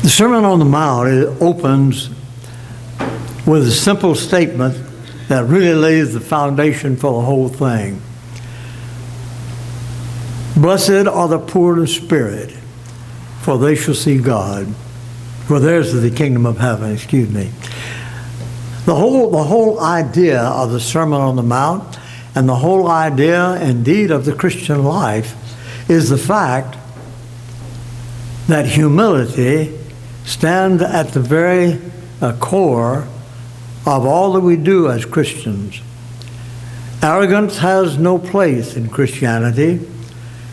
The Sermon on the Mount, it opens with a simple statement that really lays the foundation for the whole thing. Blessed are the poor in spirit, for they shall see God. For theirs is the kingdom of heaven, The whole idea of the Sermon on the Mount and the whole idea, indeed, of the Christian life is the fact that humility stands at the very core of all that we do as Christians. Arrogance has no place in Christianity.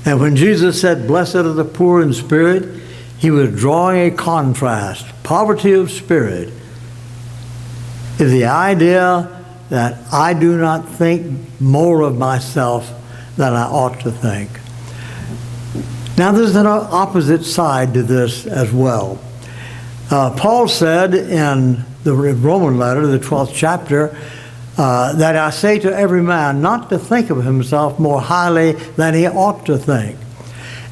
And when Jesus said, blessed are the poor in spirit, he was drawing a contrast. Poverty of spirit is the idea that I do not think more of myself than I ought to think. Now there's an opposite side to this as well. Paul said in the Roman letter, the 12th chapter, that I say to every man not to think of himself more highly than he ought to think.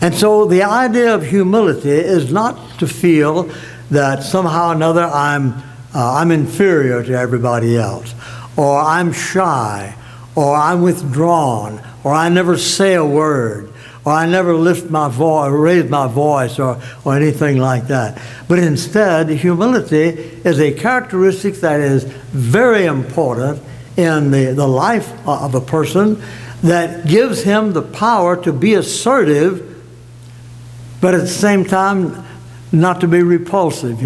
And so the idea of humility is not to feel that somehow or another I'm inferior to everybody else, or I'm shy, or I'm withdrawn, or I never say a word, or I never lift my voice, raise my voice, or anything like that. But instead, humility is a characteristic that is very important in the life of a person, that gives him the power to be assertive, but at the same time not to be repulsive,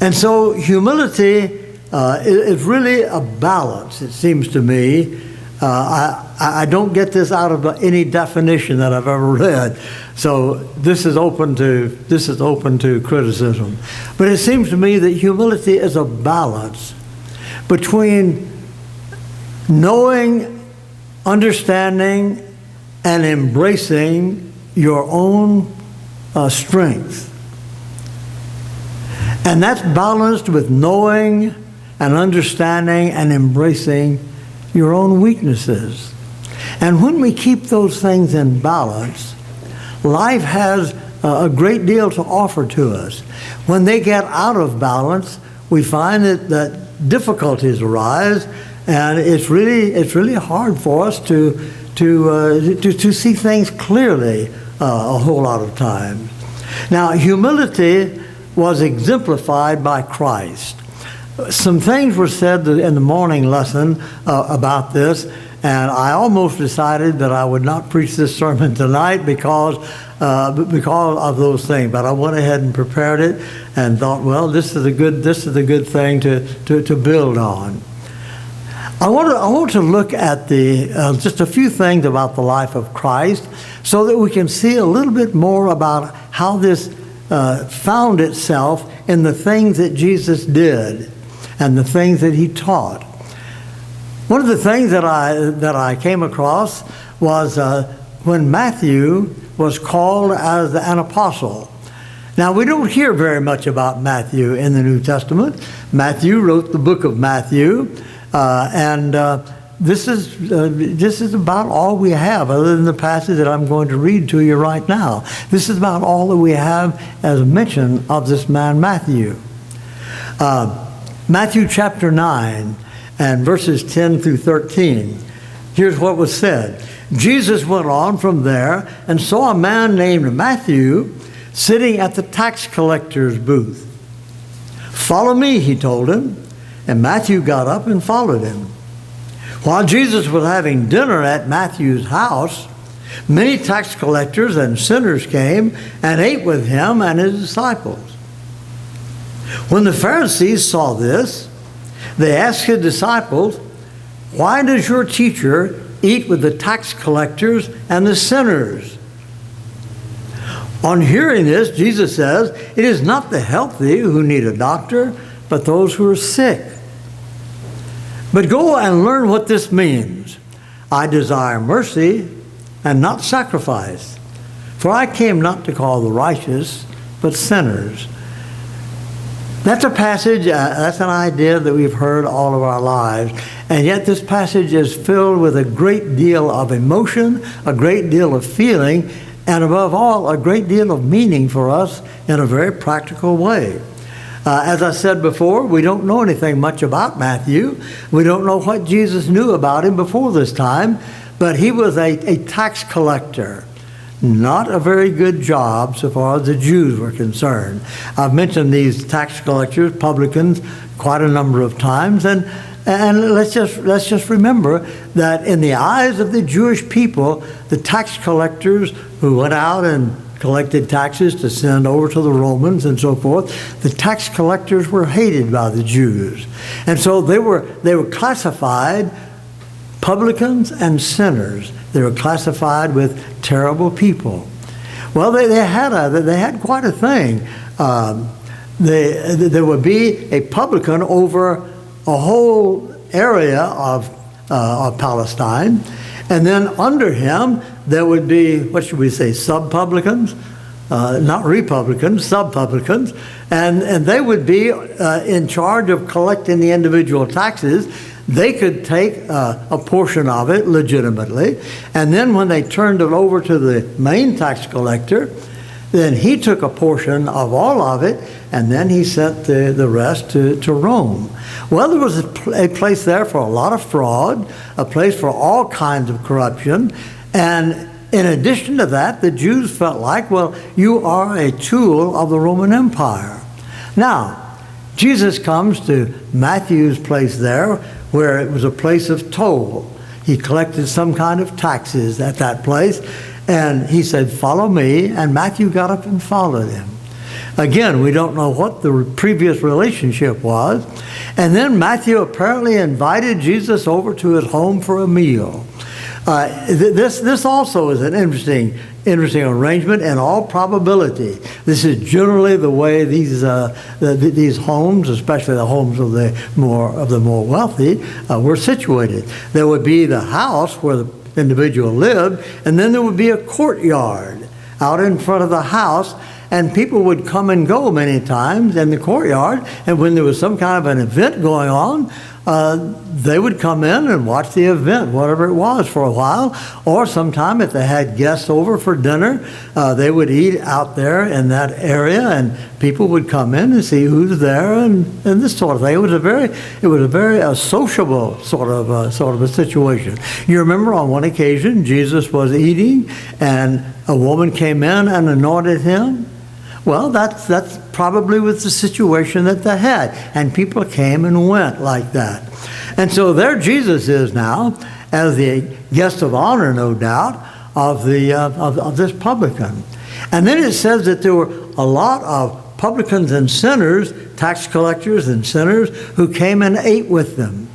And so humility is really a balance, it seems to me. I don't get this out of any definition that I've ever read, so this is open to criticism. But it seems to me that humility is a balance between knowing, understanding, and embracing your own strength. And that's balanced with knowing and understanding and embracing your own weaknesses. And when we keep those things in balance, life has a great deal to offer to us. When they get out of balance, we find that difficulties arise, and it's really hard for us to see things clearly a whole lot of times. Now, humility was exemplified by Christ. Some things were said in the morning lesson about this, and I almost decided that I would not preach this sermon tonight because of those things. But I went ahead and prepared it and thought, well, this is a good thing to build on. I want to look at just a few things about the life of Christ, so that we can see a little bit more about how this found itself in the things that Jesus did and the things that he taught. One of the things that I came across was when Matthew was called as an apostle. Now, we don't hear very much about Matthew in the New Testament. Matthew wrote the book of Matthew, and this is about all we have, other than the passage that I'm going to read to you right now. This is about all that we have as mention of this man Matthew. Matthew chapter 9 and verses 10 through 13. Here's what was said. Jesus went on from there and saw a man named Matthew sitting at the tax collector's booth. Follow me, he told him. And Matthew got up and followed him. While Jesus was having dinner at Matthew's house, many tax collectors and sinners came and ate with him and his disciples. When the Pharisees saw this, they asked his disciples, why does your teacher eat with the tax collectors and the sinners? On hearing this, Jesus says, it is not the healthy who need a doctor, but those who are sick. But go and learn what this means. I desire mercy and not sacrifice. For I came not to call the righteous, but sinners. That's a passage, that's an idea that we've heard all of our lives. And yet this passage is filled with a great deal of emotion, a great deal of feeling, and above all, a great deal of meaning for us in a very practical way. As I said before, we don't know anything much about Matthew. We don't know what Jesus knew about him before this time, but he was a tax collector. Not a very good job so far as the Jews were concerned. I've mentioned these tax collectors, publicans, quite a number of times, and let's just remember that in the eyes of the Jewish people, the tax collectors who went out and collected taxes to send over to the Romans and so forth, the tax collectors were hated by the Jews. And so they were classified publicans and sinners. They were classified with terrible people. Well, they had quite a thing. There would be a publican over a whole area of Palestine, and then under him there would be, what should we say, sub-publicans, not republicans, sub-publicans, and they would be in charge of collecting the individual taxes. They could take a portion of it legitimately, and then when they turned it over to the main tax collector, then he took a portion of all of it, and then he sent the rest to Rome. Well, there was a place there for a lot of fraud, a place for all kinds of corruption, and in addition to that, the Jews felt like, well, you are a tool of the Roman Empire. Now, Jesus comes to Matthew's place there, where it was a place of toll. He collected some kind of taxes at that place, and he said, "Follow me," and Matthew got up and followed him. Again, we don't know what the previous relationship was. And then Matthew apparently invited Jesus over to his home for a meal. This also is an interesting arrangement in all probability. This is generally the way these homes, especially the homes of the more wealthy, were situated. There would be the house where the individual lived, and then there would be a courtyard out in front of the house, and people would come and go many times in the courtyard, and when there was some kind of an event going on, they would come in and watch the event, whatever it was, for a while. Or sometime if they had guests over for dinner, they would eat out there in that area, and people would come in and see who's there and this sort of thing. It was a very sociable sort of a situation. You remember on one occasion Jesus was eating, and a woman came in and anointed him. Well, that's probably was the situation that they had, and people came and went like that. And so there Jesus is now, as the guest of honor, no doubt, of this publican. And then it says that there were a lot of publicans and sinners, tax collectors and sinners, who came and ate with them.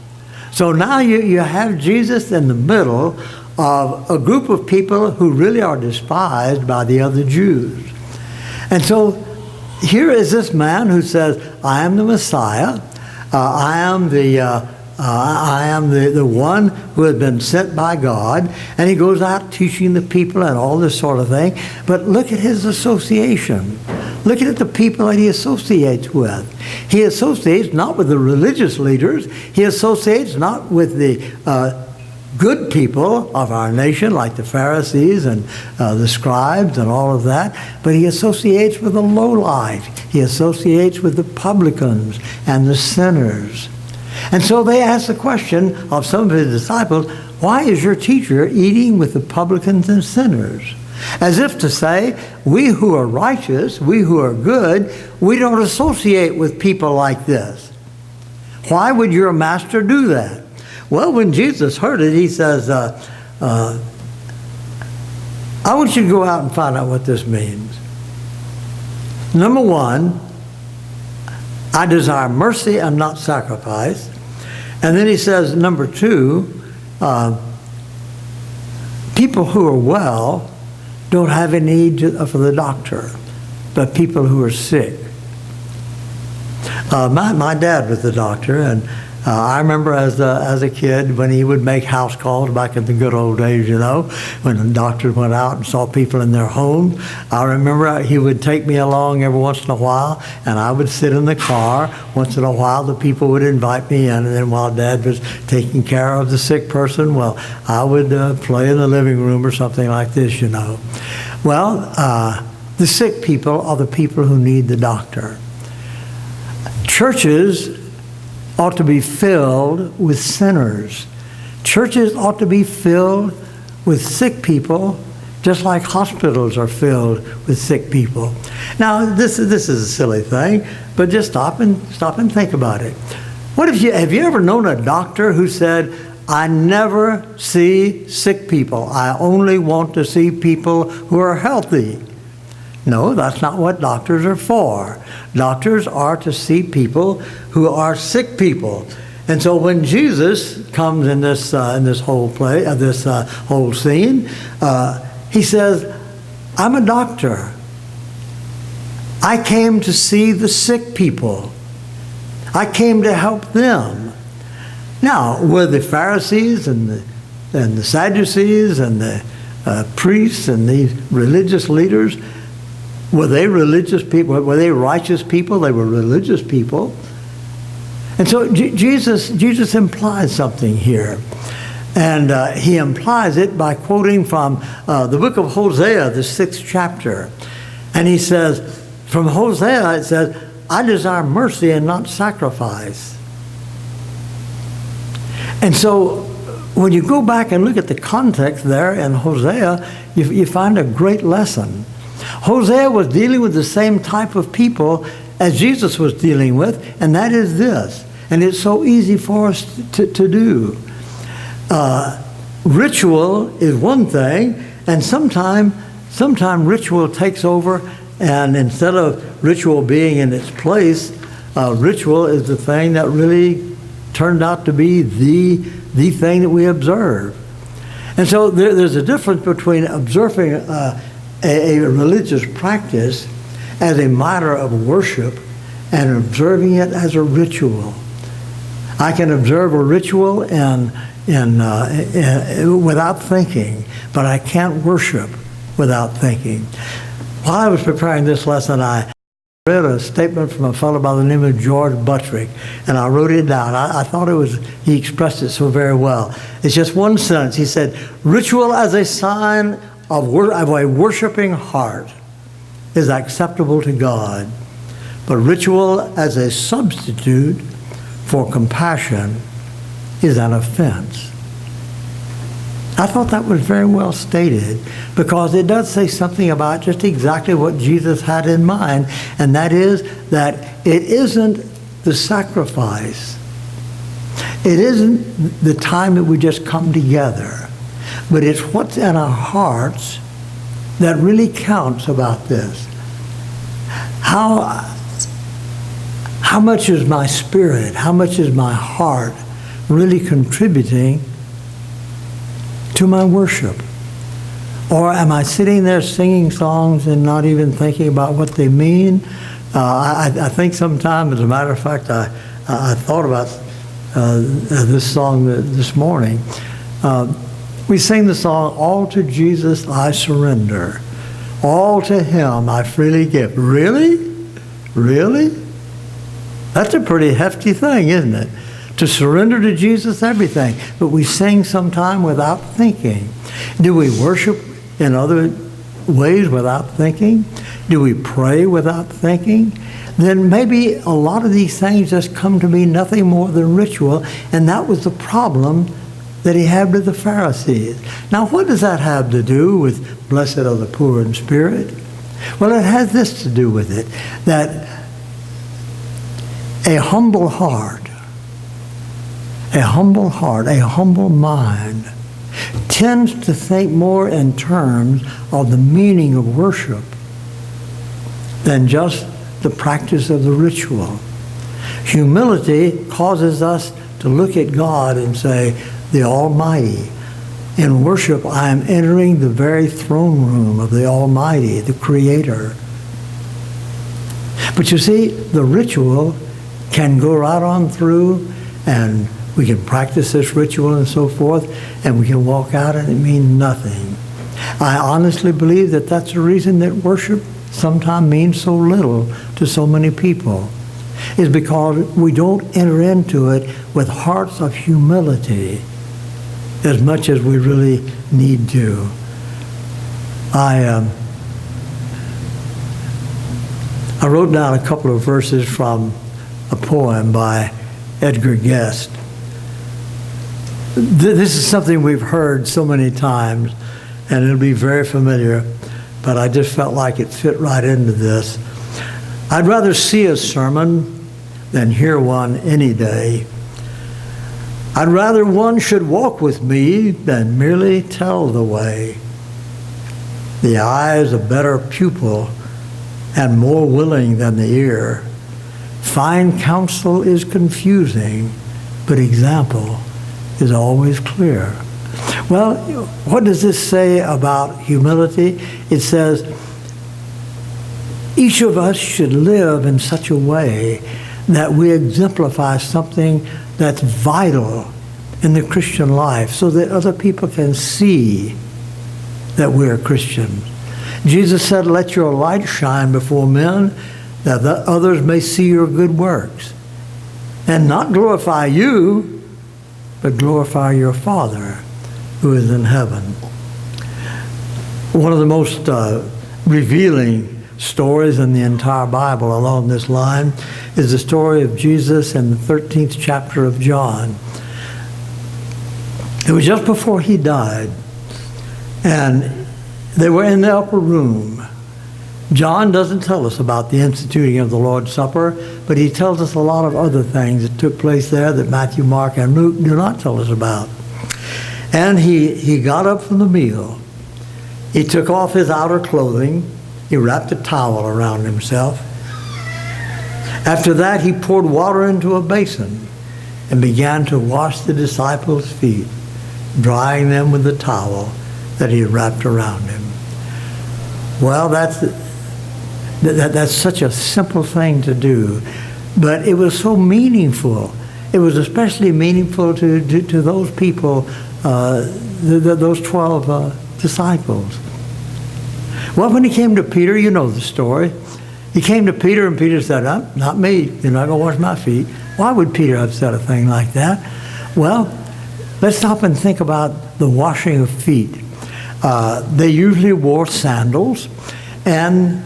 So now you have Jesus in the middle of a group of people who really are despised by the other Jews. And so here is this man who says, "I am the Messiah. I am the one who has been sent by God," and he goes out teaching the people and all this sort of thing. But look at his association. Look at the people that he associates with. He associates not with the religious leaders. He associates not with the good people of our nation, like the Pharisees and the scribes and all of that, but he associates with the lowlife. He associates with the publicans and the sinners. And so they asked the question of some of his disciples, "Why is your teacher eating with the publicans and sinners?" As if to say, we who are righteous, we who are good, we don't associate with people like this. Why would your master do that? Well, when Jesus heard it, he says, I want you to go out and find out what this means. Number one, I desire mercy and not sacrifice. And then he says, number two, people who are well don't have a need for the doctor, but people who are sick. My dad was the doctor, and I remember as a kid when he would make house calls back in the good old days, you know, when the doctors went out and saw people in their homes. I remember he would take me along every once in a while, and I would sit in the car. Once in a while, the people would invite me in, and then while Dad was taking care of the sick person, well, I would play in the living room or something like this, you know. Well, the sick people are the people who need the doctor. Churches ought to be filled with sinners. Churches ought to be filled with sick people, just like hospitals are filled with sick people. Now, this is a silly thing, but just stop and think about it. Have you ever known a doctor who said, I never see sick people. I only want to see people who are healthy? No, that's not what doctors are for. Doctors are to see people who are sick people. And so when Jesus comes in this whole play, this whole scene, he says, I'm a doctor. I came to see the sick people. I came to help them. Now, were the Pharisees and the Sadducees and the priests and these religious leaders, were they religious people? Were they righteous people? They were religious people. And so Jesus implies something here. And he implies it by quoting from the book of Hosea, the 6th chapter. And he says, from Hosea, it says, I desire mercy and not sacrifice. And so when you go back and look at the context there in Hosea, you find a great lesson. Hosea was dealing with the same type of people as Jesus was dealing with, and that is this. And it's so easy for us to do. Ritual is one thing, and sometime ritual takes over, and instead of ritual being in its place, ritual is the thing that really turned out to be the thing that we observe. And so there's a difference between observing a religious practice as a matter of worship and observing it as a ritual. I can observe a ritual without thinking, but I can't worship without thinking. While I was preparing this lesson, I read a statement from a fellow by the name of George Burch, and I wrote it down. I thought he expressed it so very well. It's just one sentence. He said, ritual as a sign of a worshiping heart is acceptable to God, but ritual as a substitute for compassion is an offense. I thought that was very well stated, because it does say something about just exactly what Jesus had in mind, and that is that it isn't the sacrifice. It isn't the time that we just come together, but it's what's in our hearts that really counts about this. How much is my spirit, how much is my heart really contributing to my worship? Or am I sitting there singing songs and not even thinking about what they mean? I think sometimes, as a matter of fact, I thought about this song this morning. We sing the song, all to Jesus I surrender. All to him I freely give. Really? Really? That's a pretty hefty thing, isn't it? To surrender to Jesus everything. But we sing sometime without thinking. Do we worship in other ways without thinking? Do we pray without thinking? Then maybe a lot of these things just come to be nothing more than ritual, and that was the problem that he had with the Pharisees. Now, what does that have to do with blessed are the poor in spirit? Well, it has this to do with it, that a humble heart, a humble mind tends to think more in terms of the meaning of worship than just the practice of the ritual. Humility causes us to look at God and say, the Almighty. In worship, I am entering the very throne room of the Almighty, the Creator. But you see, the ritual can go right on through, and we can practice this ritual and so forth, and we can walk out and it means nothing. I honestly believe that that's the reason that worship sometimes means so little to so many people, is because we don't enter into it with hearts of humility as much as we really need to. I I wrote down a couple of verses from a poem by Edgar Guest. This is something we've heard so many times, and it'll be very familiar, but I just felt like it fit right into this. I'd rather see a sermon than hear one any day. I'd rather one should walk with me than merely tell the way. The eye is a better pupil and more willing than the ear. Fine counsel is confusing, but example is always clear. Well, what does this say about humility? It says, each of us should live in such a way that we exemplify something that's vital in the Christian life so that other people can see that we're Christians. Jesus said, let your light shine before men that the others may see your good works and not glorify you, but glorify your Father who is in heaven. One of the most revealing stories in the entire Bible along this line is the story of Jesus in the 13th chapter of John. It was just before he died, and they were in the upper room. John doesn't tell us about the instituting of the Lord's Supper, but he tells us a lot of other things that took place there that Matthew, Mark, and Luke do not tell us about. And he got up from the meal. He took off his outer clothing. He wrapped a towel around himself. After that, he poured water into a basin and began to wash the disciples' feet, drying them with the towel that he had wrapped around him. Well, that's such a simple thing to do, but it was so meaningful. It was especially meaningful to those people, those 12 disciples. Well, when he came to Peter, you know the story. He came to Peter, and Peter said, not me. You're not going to wash my feet. Why would Peter have said a thing like that? Well, let's stop and think about the washing of feet. They usually wore sandals, and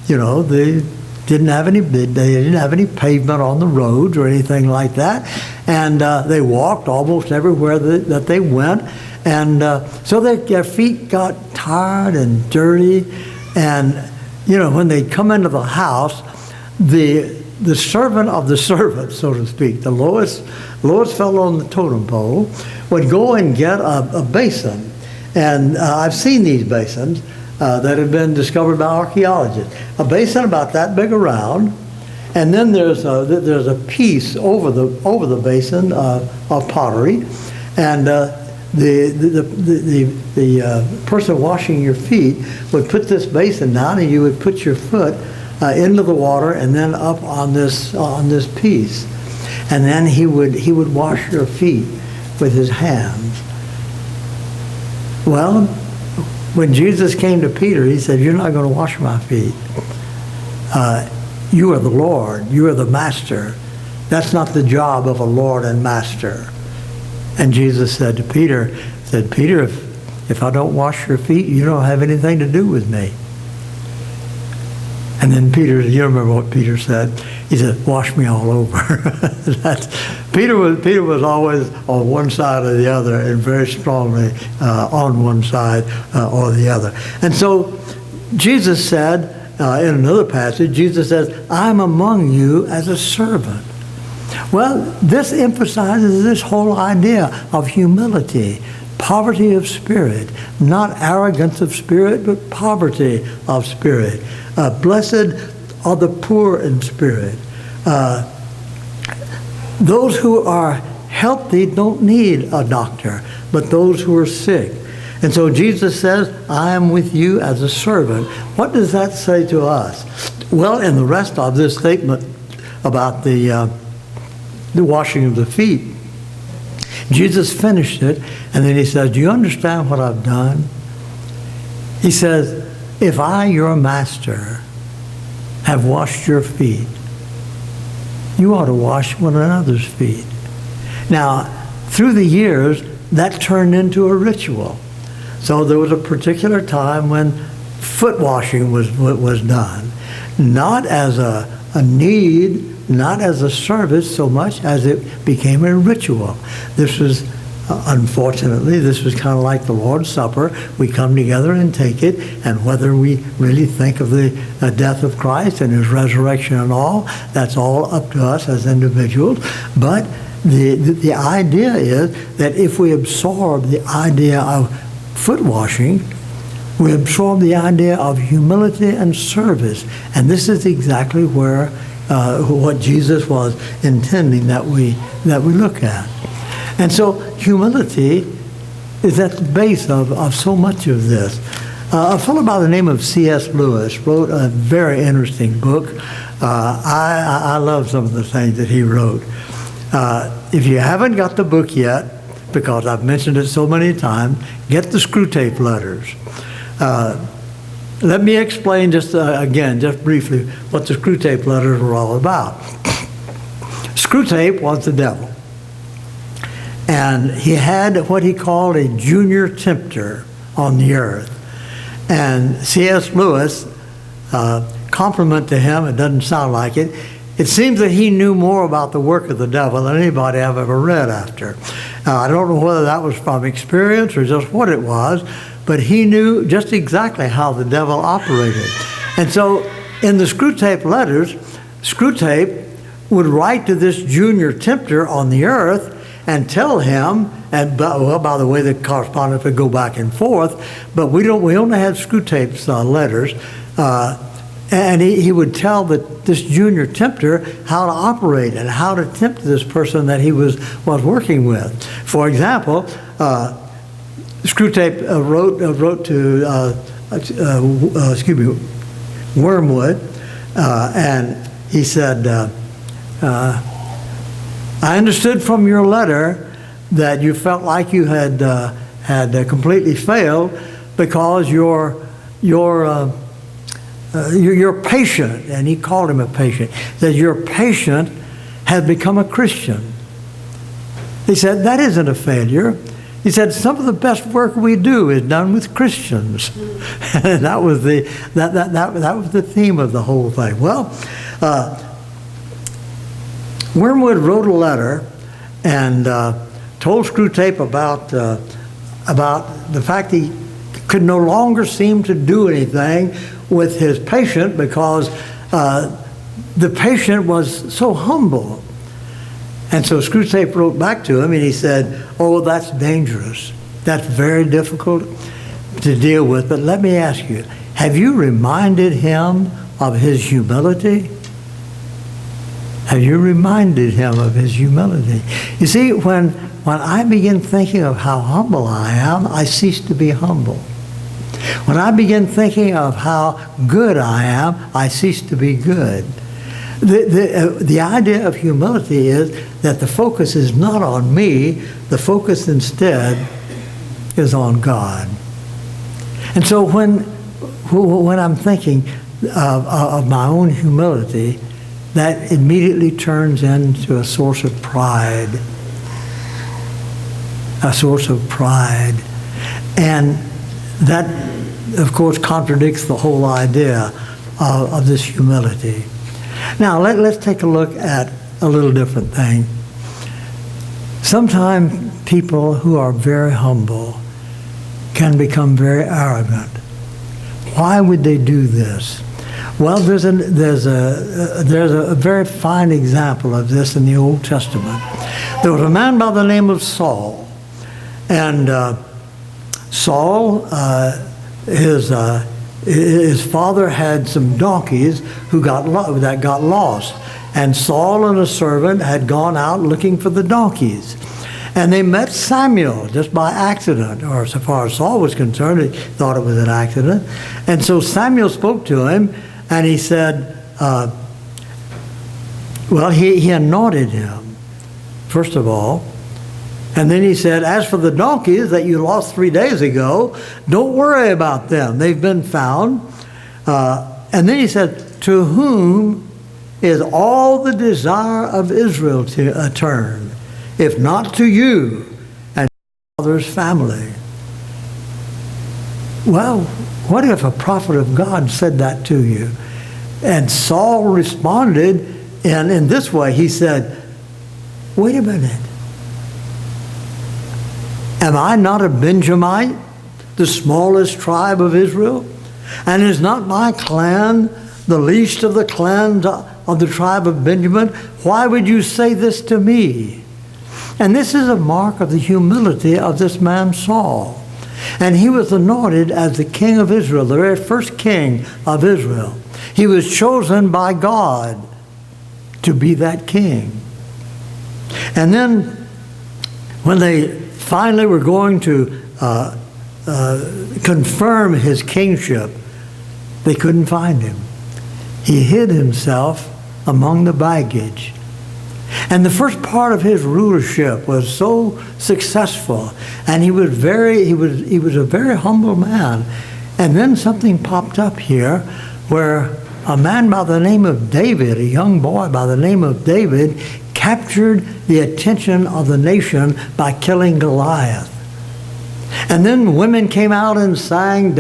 they didn't have any pavement on the roads or anything like that, and they walked almost everywhere that they went, and so their feet got tired and dirty, and when they come into the house, the servant of the servants, so to speak, the lowest fellow on the totem pole, would go and get a basin. And I've seen these basins that have been discovered by archaeologists. A basin about that big around, and then there's a piece over the basin of pottery, and the person washing your feet would put this basin down, and you would put your foot into the water and then up on this piece, and then he would wash your feet with his hands. Well, when Jesus came to Peter, he said, you're not going to wash my feet. You are the Lord. You are the master. That's not the job of a Lord and master. And Jesus said to Peter, Peter, if I don't wash your feet, you don't have anything to do with me. And then Peter, you remember what Peter said? He said, wash me all over. Peter was always on one side or the other, and very strongly on one side or the other. And so Jesus said, in another passage, Jesus says, I'm among you as a servant. Well, this emphasizes this whole idea of humility, poverty of spirit, not arrogance of spirit, but poverty of spirit. Blessed are the poor in spirit. Those who are healthy don't need a doctor, but those who are sick. And so Jesus says, I am with you as a servant. What does that say to us? Well, in the rest of this statement about the washing of the feet, Jesus finished it, and then he says, do you understand what I've done? He says, if I, your master, have washed your feet, you ought to wash one another's feet. Now, through the years, that turned into a ritual. So there was a particular time when foot washing was done. not as a need, not as a service so much as it became a ritual. This was, unfortunately, this was kind of like the Lord's Supper. We come together and take it, and whether we really think of the death of Christ and his resurrection and all, that's all up to us as individuals. But the idea is that if we absorb the idea of foot washing, we absorb the idea of humility and service. And this is exactly where what Jesus was intending that we look at. And so humility is at the base of so much of this. A fellow by the name of C.S. Lewis wrote a very interesting book. I love some of the things that he wrote. If you haven't got the book yet, because I've mentioned it so many times, get the Screw Tape Letters. Let me explain just briefly what the Screw Tape Letters were all about. Screw Tape was the devil. And he had what he called a junior tempter on the earth. And C.S. Lewis, compliment to him, it doesn't sound like it, it seems that he knew more about the work of the devil than anybody I've ever read after. I don't know whether that was from experience or just what it was, but he knew just exactly how the devil operated. And so in the Screw Tape Letters, Screw Tape would write to this junior tempter on the earth and tell him, and by the way, the correspondence would go back and forth, but we only had Screw Tape's letters, and he would tell this junior tempter how to operate and how to tempt this person that he was working with. For example, Screw Tape wrote to Wormwood, and he said, I understood from your letter that you felt like you had completely failed because your patient, and he called him a patient, that your patient had become a Christian. He said, that isn't a failure. He said, some of the best work we do is done with Christians. And that was the theme of the whole thing. Well, Wormwood wrote a letter and told Screw Tape about the fact he could no longer seem to do anything with his patient because the patient was so humble. And so Screw Tape wrote back to him and he said, oh, that's dangerous. That's very difficult to deal with. But let me ask you, have you reminded him of his humility? Have you reminded him of his humility? You see, when I begin thinking of how humble I am, I cease to be humble. When I begin thinking of how good I am, I cease to be good. The idea of humility is that the focus is not on me, the focus instead is on God. And so when I'm thinking of my own humility, that immediately turns into a source of pride. A source of pride. And that, of course, contradicts the whole idea of this humility. Now, let's take a look at a little different thing. Sometimes people who are very humble can become very arrogant. Why would they do this? Well, there's a very fine example of this in the Old Testament. There was a man by the name of Saul, and Saul, his father had some donkeys that got lost, and Saul and a servant had gone out looking for the donkeys. And they met Samuel just by accident, or so far as Saul was concerned, he thought it was an accident. And so Samuel spoke to him, and he said, he anointed him, first of all. And then he said, as for the donkeys that you lost 3 days ago, don't worry about them. They've been found. And then he said, to whom is all the desire of Israel to turn, if not to you and your father's family? Well, what if a prophet of God said that to you? And Saul responded in this way. He said, wait a minute. Am I not a Benjamite, the smallest tribe of Israel? And is not my clan the least of the clans of the tribe of Benjamin? Why would you say this to me? And this is a mark of the humility of this man Saul. And he was anointed as the king of Israel, the very first king of Israel. He was chosen by God to be that king. And then when they finally were going to confirm his kingship, they couldn't find him. He hid himself among the baggage. And the first part of his rulership was so successful, and he was a very humble man. And then something popped up here where a man by the name of David, a young boy by the name of David, captured the attention of the nation by killing Goliath. And then women came out and sang,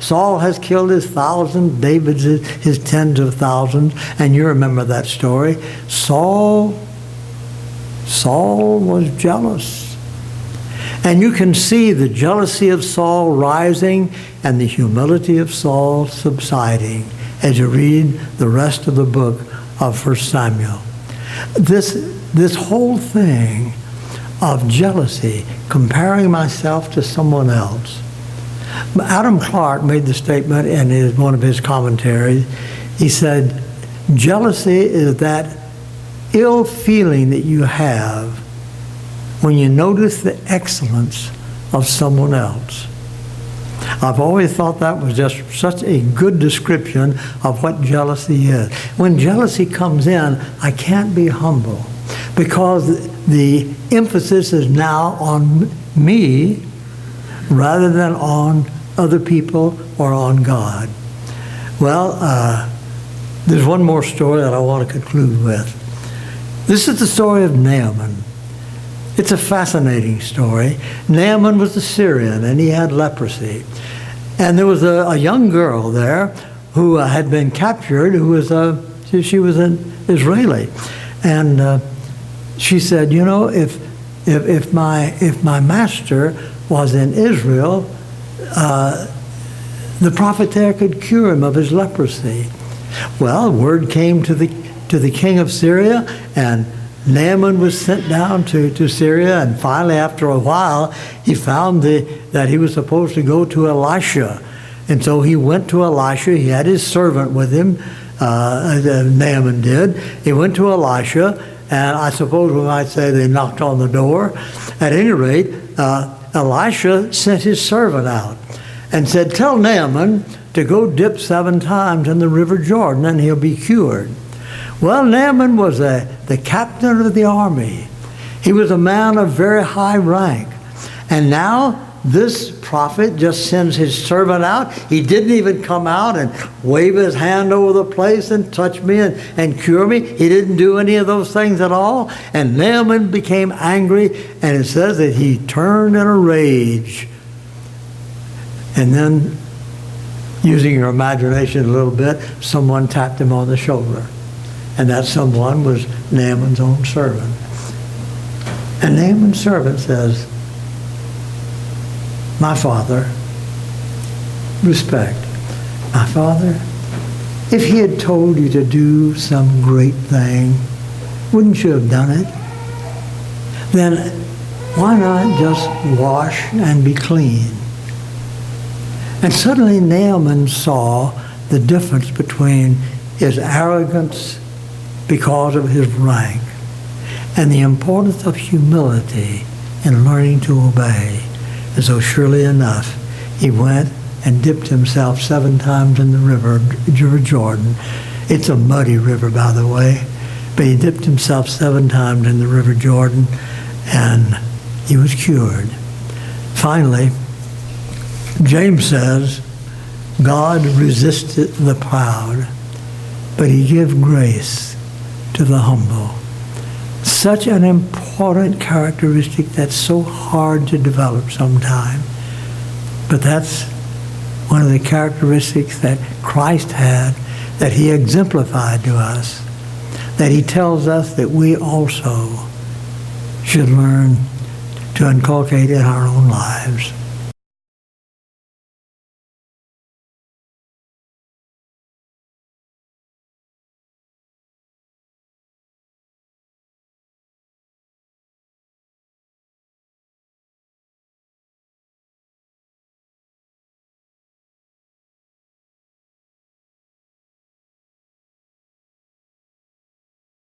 Saul has killed his thousands, David's his tens of thousands. And you remember that story. Saul was jealous. And you can see the jealousy of Saul rising and the humility of Saul subsiding as you read the rest of the book of 1 Samuel. This whole thing of jealousy, comparing myself to someone else. Adam Clark made the statement in one of his commentaries. He said, jealousy is that ill feeling that you have when you notice the excellence of someone else. I've always thought that was just such a good description of what jealousy is. When jealousy comes in, I can't be humble because the emphasis is now on me rather than on other people or on God. Well, there's one more story that I want to conclude with. This is the story of Naaman. It's a fascinating story. Naaman was a Syrian, and he had leprosy. And there was a young girl there who had been captured, she was an Israeli. And she said, you know, if my master was in Israel, the prophet there could cure him of his leprosy. Well, word came to the king of Syria, and Naaman was sent down to Syria, and finally, after a while, he found that he was supposed to go to Elisha. And so he went to Elisha. He had his servant with him, Naaman did. He went to Elisha, and I suppose we might say they knocked on the door. At any rate, Elisha sent his servant out and said, tell Naaman to go dip 7 times in the river Jordan, and he'll be cured. Well, Naaman was the captain of the army. He was a man of very high rank. And now this prophet just sends his servant out. He didn't even come out and wave his hand over the place and touch me and cure me. He didn't do any of those things at all. And Naaman became angry, and it says that he turned in a rage. And then, using your imagination a little bit, someone tapped him on the shoulder. And that someone was Naaman's own servant. And Naaman's servant says, my father, respect, my father, if he had told you to do some great thing, wouldn't you have done it? Then why not just wash and be clean? And suddenly Naaman saw the difference between his arrogance because of his rank and the importance of humility in learning to obey. And so surely enough, he went and dipped himself 7 times in the river Jordan. It's a muddy river, by the way, but he dipped himself 7 times in the river Jordan, and he was cured. Finally, James says, God resisted the proud, but he gives grace to the humble. Such an important characteristic that's so hard to develop sometimes. But that's one of the characteristics that Christ had that he exemplified to us, that he tells us that we also should learn to inculcate in our own lives.